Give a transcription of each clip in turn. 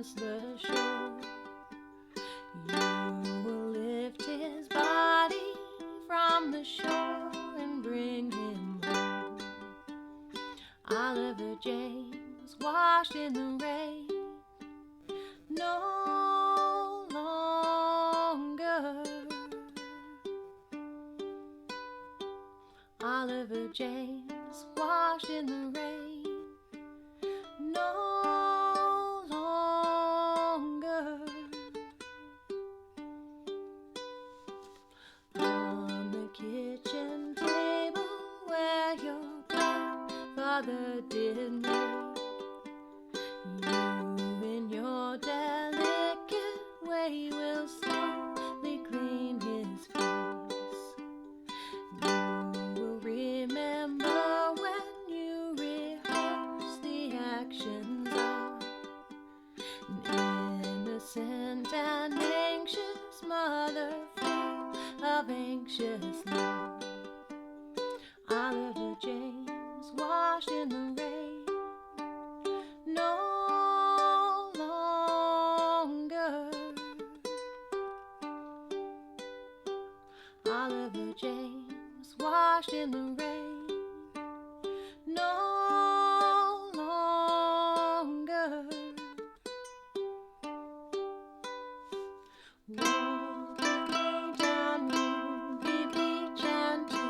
cross the shore. You will lift his body from the shore and bring him home. Oliver James, washed in the rain, no longer. Oliver James, washed in the rain, no longer. On the kitchen table where your grandfather did make, you in your delicate way will slowly clean his face. You will remember when you rehearse the actions of an innocent and anxious mother full of anxious love. Oliver James, washed in the rain, no longer. Oliver James, washed in the rain, no longer. Walk with me down Moonbeam Beach and to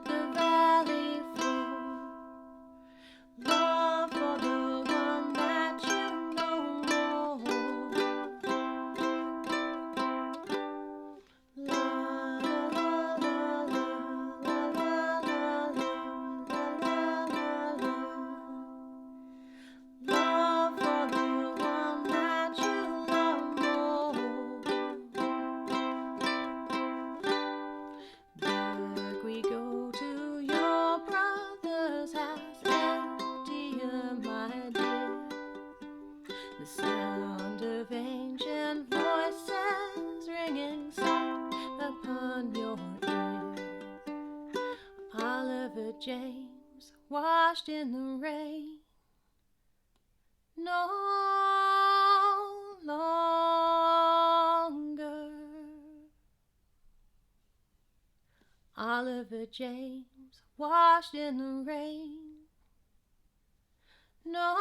the valley floor. Love for the one that you know more. La la la la la la la la la la. Love for the one that you love more. Back we go to your brother's house, emptier, my dear. The sound of ancient voices ringing soft upon your ear. Oliver James, washed in the rain, no longer. Oliver James, washed in the rain, no